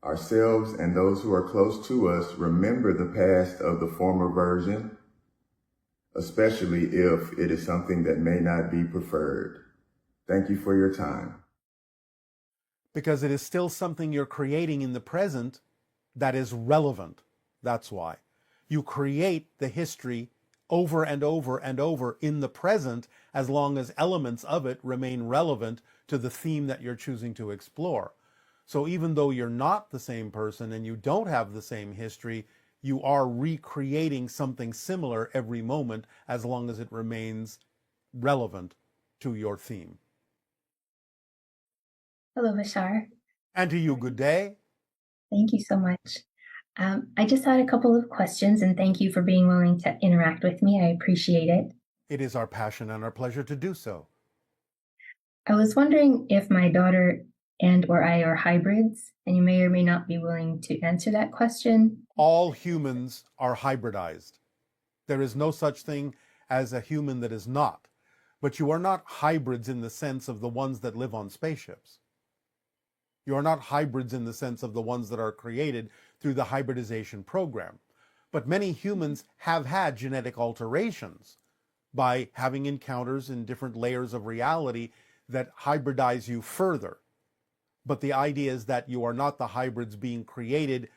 Ourselves and those who are close to us remember the past of the former version, especially if it is something that may not be preferred. Thank you for your time. Because it is still something you're creating in the present that is relevant. That's why. You create the history over and over and over in the present as long as elements of it remain relevant to the theme that you're choosing to explore. So even though you're not the same person and you don't have the same history, you are recreating something similar every moment as long as it remains relevant to your theme. Hello, Bashar. And to you, good day. Thank you so much. I just had a couple of questions, and thank you for being willing to interact with me. I appreciate it. It is our passion and our pleasure to do so. I was wondering if my daughter and or I are hybrids, and you may or may not be willing to answer that question. All humans are hybridized. There is no such thing as a human that is not. But you are not hybrids in the sense of the ones that live on spaceships. You are not hybrids in the sense of the ones that are created through the hybridization program. But many humans have had genetic alterations by having encounters in different layers of reality that hybridize you further. But the idea is that you are not the hybrids being created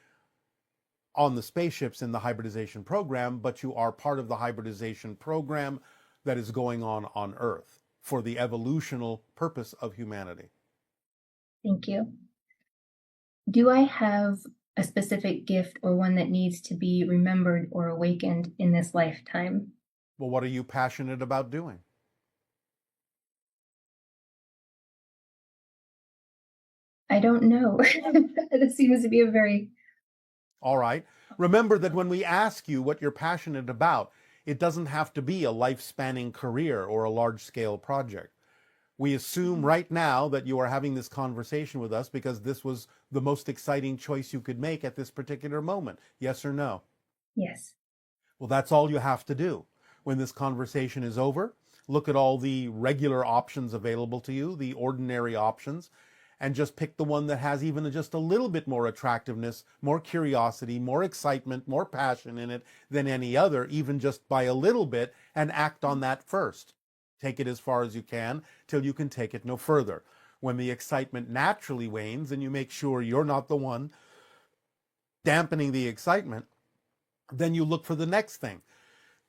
on the spaceships in the hybridization program, but you are part of the hybridization program that is going on Earth for the evolutional purpose of humanity. Thank you. Do I have a specific gift or one that needs to be remembered or awakened in this lifetime? Well, what are you passionate about doing? I don't know. This seems to be a very... All right. Remember that when we ask you what you're passionate about, it doesn't have to be a life-spanning career or a large-scale project. We assume right now that you are having this conversation with us because this was the most exciting choice you could make at this particular moment. Yes or no? Yes. Well, that's all you have to do. When this conversation is over, look at all the regular options available to you, the ordinary options, and just pick the one that has even just a little bit more attractiveness, more curiosity, more excitement, more passion in it than any other, even just by a little bit, and act on that first. Take it as far as you can till you can take it no further. When the excitement naturally wanes and you make sure you're not the one dampening the excitement, then you look for the next thing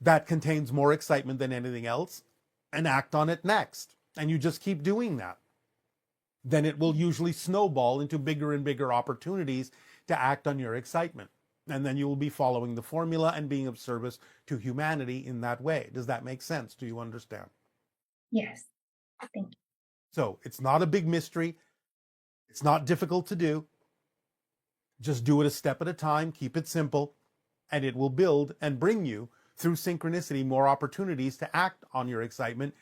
that contains more excitement than anything else and act on it next. And you just keep doing that. Then it will usually snowball into bigger and bigger opportunities to act on your excitement. And then you will be following the formula and being of service to humanity in that way. Does that make sense? Do you understand? Yes. Thank you. So it's not a big mystery. It's not difficult to do. Just do it a step at a time. Keep it simple. And it will build and bring you, through synchronicity, more opportunities to act on your excitement,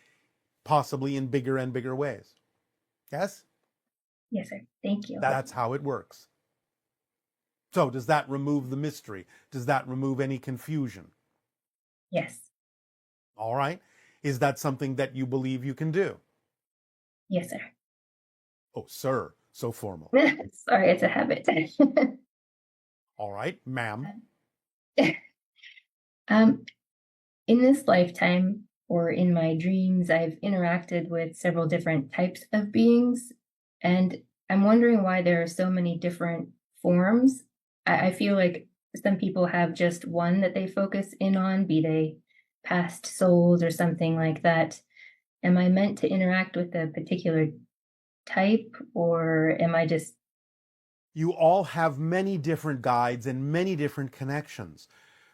possibly in bigger and bigger ways. Yes? Yes, sir. Thank you. That's how it works. So does that remove the mystery? Does that remove any confusion? Yes. All right. Is that something that you believe you can do? Yes, sir. Oh, sir. So formal. Sorry, it's a habit. All right, ma'am. In this lifetime or in my dreams, I've interacted with several different types of beings, and I'm wondering why there are so many different forms. I feel like some people have just one that they focus in on, be they past souls or something like that. Am I meant to interact with a particular type, or am I just... You all have many different guides and many different connections.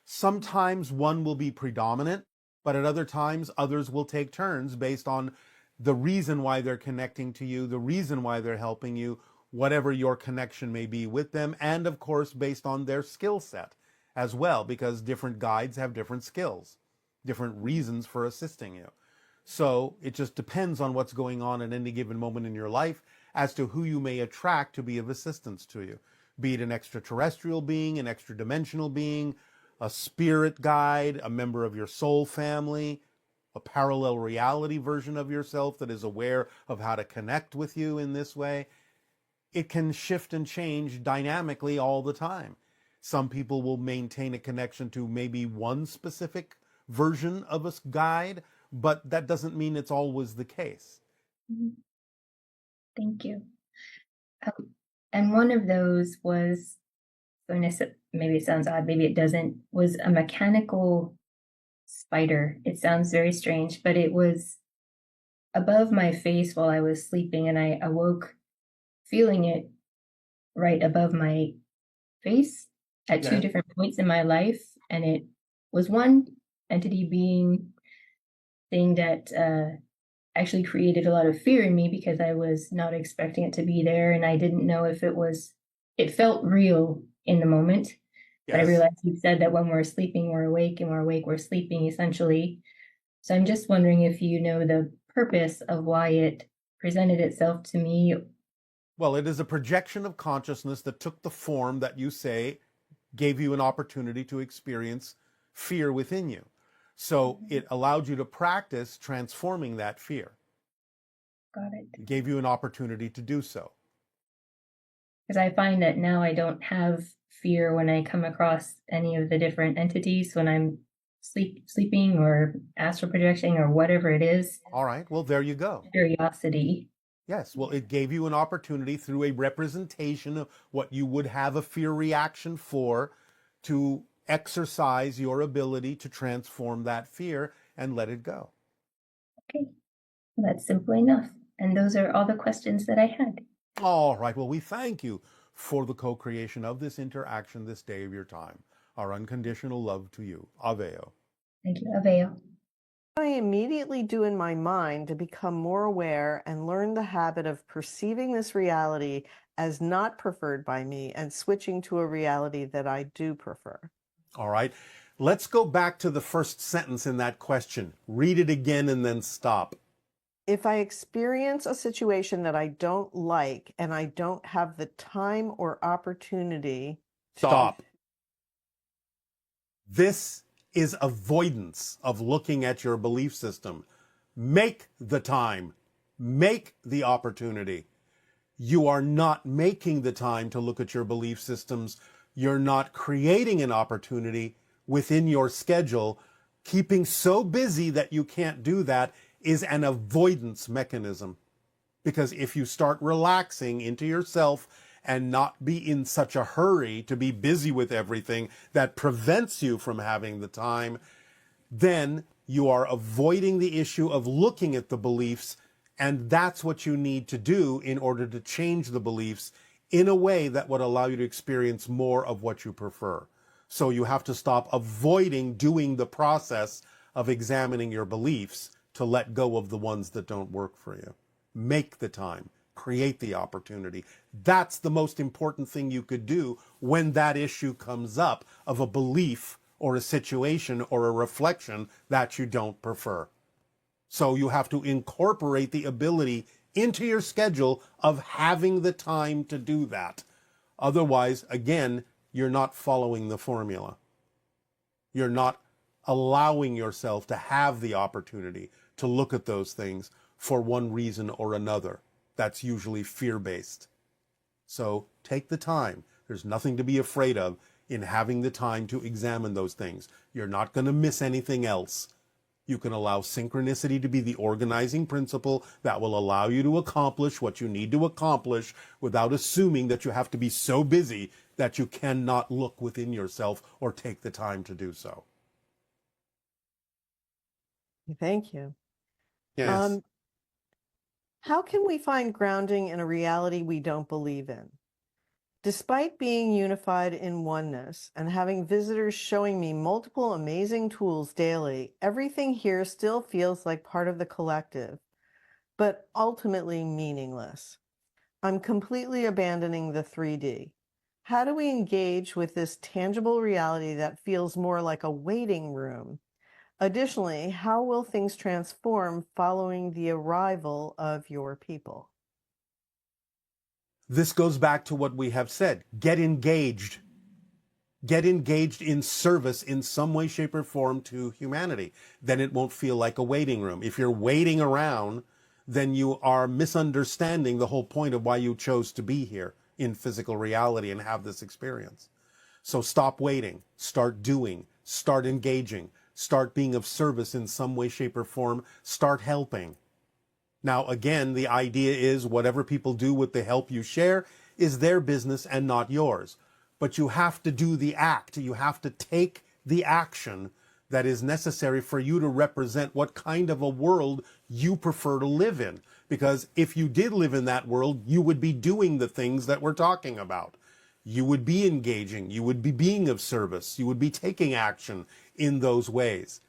Sometimes one will be predominant, but at other times others will take turns based on the reason why they're connecting to you, the reason why they're helping you, whatever your connection may be with them, and of course based on their skill set as well, because different guides have different skills, different reasons for assisting you. So it just depends on what's going on at any given moment in your life as to who you may attract to be of assistance to you, be it an extraterrestrial being, an extra dimensional being, a spirit guide, a member of your soul family, a parallel reality version of yourself that is aware of how to connect with you in this way. it can shift and change dynamically all the time. Some people will maintain a connection to maybe one specific version of a guide, but that doesn't mean it's always the case. Mhm. Thank you. And one of those was, and maybe it sounds odd, maybe it doesn't, was a mechanical spider. It sounds very strange, but it was above my face while I was sleeping, and I awoke feeling it right above my face at two Yeah. different points in my life. And it was one entity being thing that actually created a lot of fear in me because I was not expecting it to be there. And I didn't know if it felt real in the moment. But I Yes. realized you said that when we're sleeping, we're awake, and we're awake, we're sleeping, essentially. So I'm just wondering if you know the purpose of why it presented itself to me. Well, it is a projection of consciousness that took the form that you say gave you an opportunity to experience fear within you. So it allowed you to practice transforming that fear. Got it. It gave you an opportunity to do so. Because I find that now I don't have fear when I come across any of the different entities when I'm sleeping or astral projecting or whatever it is. All right, well, there you go. Curiosity. Yes, well, it gave you an opportunity through a representation of what you would have a fear reaction for to exercise your ability to transform that fear and let it go. Okay, well, that's simple enough. And those are all the questions that I had. All right, well, we thank you for the co-creation of this interaction this day of your time. Our unconditional love to you. Aveo. Thank you, Avail. I immediately do in my mind to become more aware and learn the habit of perceiving this reality as not preferred by me and switching to a reality that I do prefer. All right, let's go back to the first sentence in that question. Read it again and then stop. If I experience a situation that I don't like and I don't have the time or opportunity, Stop. This is avoidance of looking at your belief system. Make the time. Make the opportunity. You are not making the time to look at your belief systems. You're not creating an opportunity within your schedule. Keeping so busy that you can't do that is an avoidance mechanism. Because if you start relaxing into yourself and not be in such a hurry to be busy with everything that prevents you from having the time, then you are avoiding the issue of looking at the beliefs, and that's what you need to do in order to change the beliefs in a way that would allow you to experience more of what you prefer. So you have to stop avoiding doing the process of examining your beliefs to let go of the ones that don't work for you. Make the time. Create the opportunity. That's the most important thing you could do when that issue comes up of a belief or a situation or a reflection that you don't prefer. So you have to incorporate the ability into your schedule of having the time to do that. Otherwise, again, you're not following the formula. You're not allowing yourself to have the opportunity to look at those things for one reason or another. That's usually fear-based. So take the time. There's nothing to be afraid of in having the time to examine those things. You're not going to miss anything else. You can allow synchronicity to be the organizing principle that will allow you to accomplish what you need to accomplish without assuming that you have to be so busy that you cannot look within yourself or take the time to do so. Thank you. Yes. How can we find grounding in a reality we don't believe in? Despite being unified in oneness and having visitors showing me multiple amazing tools daily, everything here still feels like part of the collective, but ultimately meaningless. I'm completely abandoning the 3D. How do we engage with this tangible reality that feels more like a waiting room? Additionally, how will things transform following the arrival of your people? This goes back to what we have said. Get engaged. Get engaged in service in some way, shape, or form to humanity. Then it won't feel like a waiting room. If you're waiting around, then you are misunderstanding the whole point of why you chose to be here in physical reality and have this experience. So stop waiting, start doing, start engaging, start being of service in some way, shape, or form, start helping. Now, again, the idea is whatever people do with the help you share is their business and not yours. But you have to do the act. You have to take the action that is necessary for you to represent what kind of a world you prefer to live in. Because if you did live in that world, you would be doing the things that we're talking about. You would be engaging. You would be being of service. You would be taking action in those ways.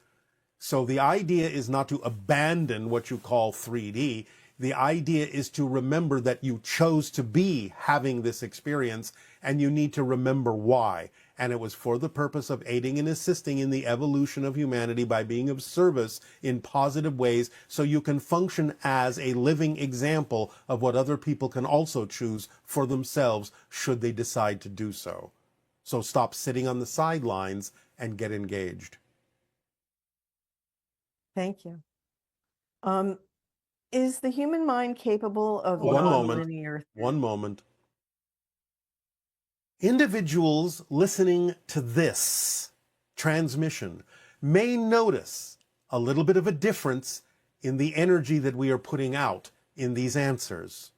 So the idea is not to abandon what you call 3D. The idea is to remember that you chose to be having this experience, and you need to remember why. And it was for the purpose of aiding and assisting in the evolution of humanity by being of service in positive ways, so you can function as a living example of what other people can also choose for themselves should they decide to do so. So stop sitting on the sidelines and get engaged. Thank you. Is the human mind capable of One moment. nonlinear? One moment. Individuals listening to this transmission may notice a little bit of a difference in the energy that we are putting out in these answers.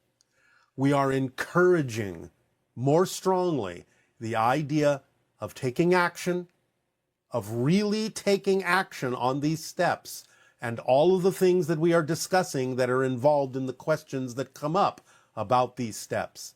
We are encouraging more strongly the idea of taking action, of really taking action on these steps, and all of the things that we are discussing that are involved in the questions that come up about these steps.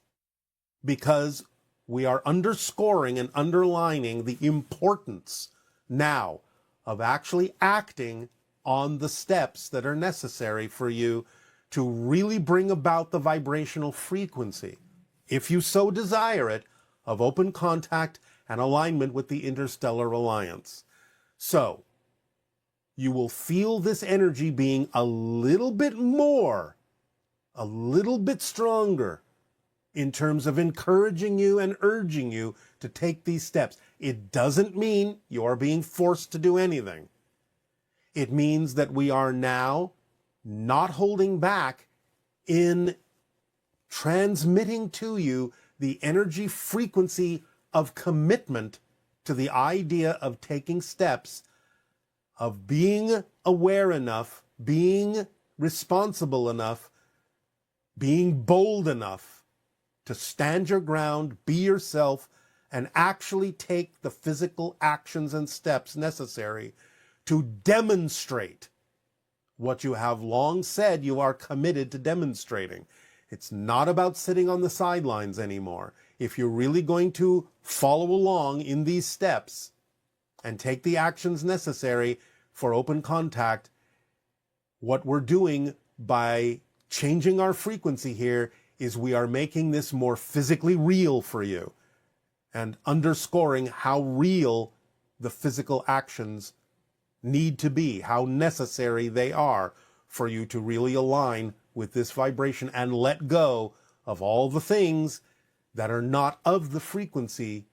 Because we are underscoring and underlining the importance now of actually acting on the steps that are necessary for you to really bring about the vibrational frequency, if you so desire it, of open contact and alignment with the interstellar alliance. So, you will feel this energy being a little bit more, a little bit stronger in terms of encouraging you and urging you to take these steps. It doesn't mean you are being forced to do anything. It means that we are now not holding back in transmitting to you the energy frequency of commitment to the idea of taking steps, of being aware enough, being responsible enough, being bold enough to stand your ground, be yourself, and actually take the physical actions and steps necessary to demonstrate what you have long said you are committed to demonstrating. It's not about sitting on the sidelines anymore. If you're really going to follow along in these steps and take the actions necessary for open contact, what we're doing by changing our frequency here is we are making this more physically real for you and underscoring how real the physical actions need to be, how necessary they are for you to really align with this vibration and let go of all the things that are not of the frequency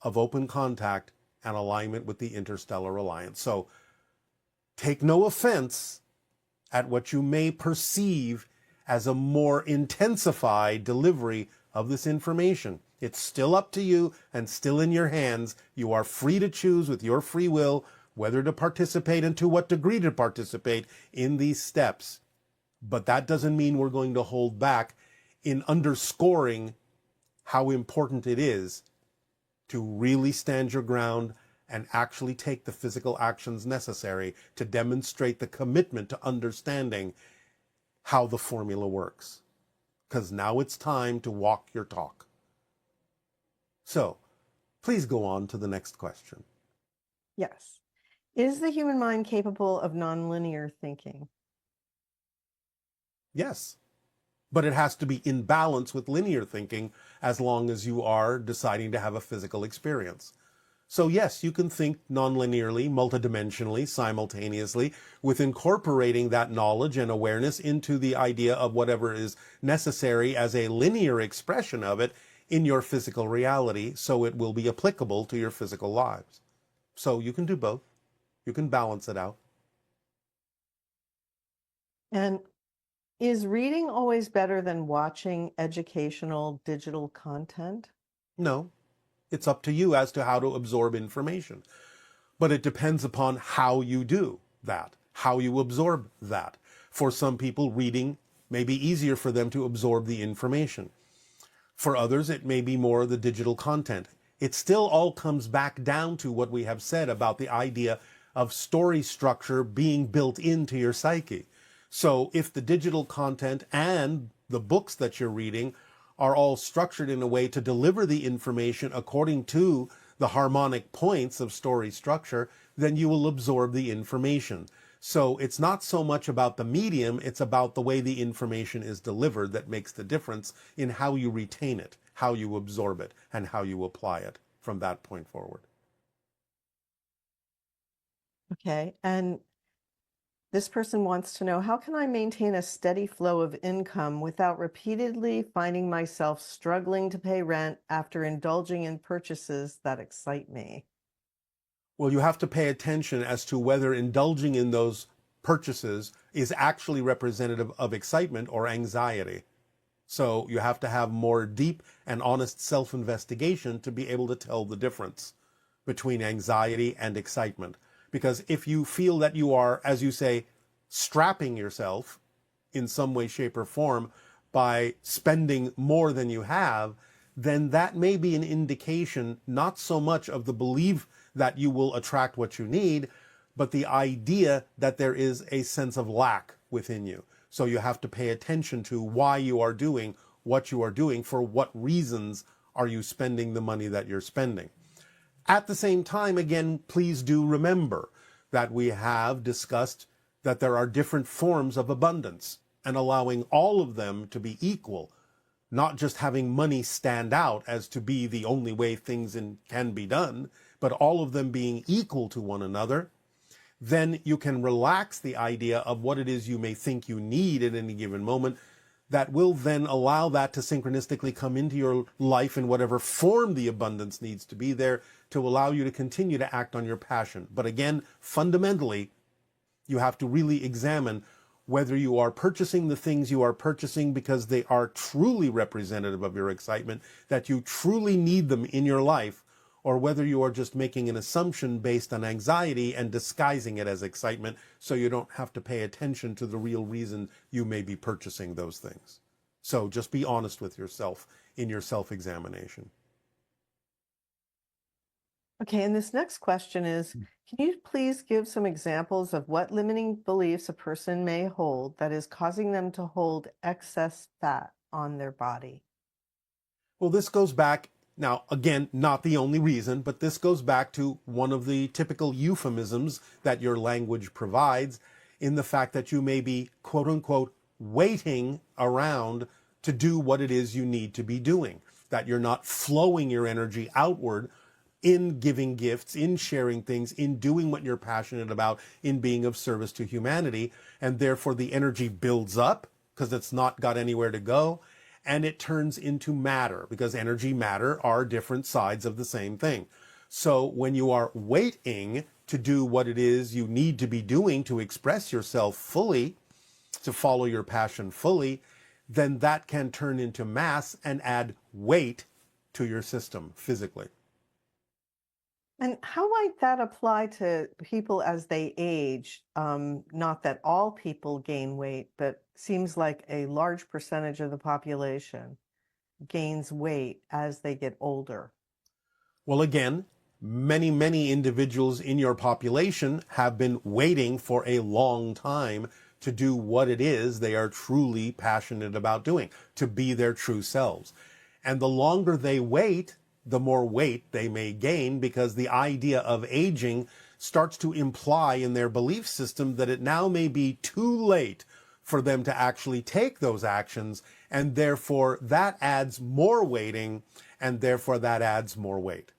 of open contact and alignment with the interstellar alliance. So take no offense at what you may perceive as a more intensified delivery of this information. It's still up to you and still in your hands. You are free to choose with your free will whether to participate and to what degree to participate in these steps. But that doesn't mean we're going to hold back in underscoring how important it is to really stand your ground and actually take the physical actions necessary to demonstrate the commitment to understanding how the formula works. Because now it's time to walk your talk. So, please go on to the next question. Yes. Is the human mind capable of nonlinear thinking? Yes. But it has to be in balance with linear thinking as long as you are deciding to have a physical experience. So yes, you can think nonlinearly, multidimensionally, simultaneously, with incorporating that knowledge and awareness into the idea of whatever is necessary as a linear expression of it in your physical reality, so it will be applicable to your physical lives. So you can do both. You can balance it out. And Is reading always better than watching educational digital content? No, it's up to you as to how to absorb information. But it depends upon how you do that, how you absorb that. For some people, reading may be easier for them to absorb the information. For others, it may be more the digital content. It still all comes back down to what we have said about the idea of story structure being built into your psyche. So if the digital content and the books that you're reading are all structured in a way to deliver the information according to the harmonic points of story structure, then you will absorb the information. So it's not so much about the medium, it's about the way the information is delivered that makes the difference in how you retain it, how you absorb it, and how you apply it from that point forward. Okay. And this person wants to know, how can I maintain a steady flow of income without repeatedly finding myself struggling to pay rent after indulging in purchases that excite me? Well, you have to pay attention as to whether indulging in those purchases is actually representative of excitement or anxiety. So you have to have more deep and honest self-investigation to be able to tell the difference between anxiety and excitement. Because if you feel that you are, as you say, strapping yourself in some way, shape, or form by spending more than you have, then that may be an indication not so much of the belief that you will attract what you need, but the idea that there is a sense of lack within you. So you have to pay attention to why you are doing what you are doing, for what reasons are you spending the money that you're spending. At the same time, again, please do remember that we have discussed that there are different forms of abundance, and allowing all of them to be equal, not just having money stand out as to be the only way things can be done, but all of them being equal to one another, then you can relax the idea of what it is you may think you need at any given moment. That will then allow that to synchronistically come into your life in whatever form the abundance needs to be there to allow you to continue to act on your passion. But again, fundamentally, you have to really examine whether you are purchasing the things you are purchasing because they are truly representative of your excitement, that you truly need them in your life, or whether you are just making an assumption based on anxiety and disguising it as excitement so you don't have to pay attention to the real reason you may be purchasing those things. So just be honest with yourself in your self-examination. Okay, and this next question is, can you please give some examples of what limiting beliefs a person may hold that is causing them to hold excess fat on their body? Well, this goes back, now again, not the only reason, but this goes back to one of the typical euphemisms that your language provides, in the fact that you may be, quote unquote, waiting around to do what it is you need to be doing, that you're not flowing your energy outward in giving gifts, in sharing things, in doing what you're passionate about, in being of service to humanity, and therefore the energy builds up because it's not got anywhere to go, and it turns into matter, because energy, matter are different sides of the same thing. So when you are waiting to do what it is you need to be doing to express yourself fully, to follow your passion fully, then that can turn into mass and add weight to your system physically. And how might that apply to people as they age? Not that all people gain weight, but seems like a large percentage of the population gains weight as they get older. Well, again, many individuals in your population have been waiting for a long time to do what it is they are truly passionate about doing, to be their true selves. And the longer they wait, the more weight they may gain, because the idea of aging starts to imply in their belief system that it now may be too late for them to actually take those actions, and therefore that adds more weighting, and therefore that adds more weight.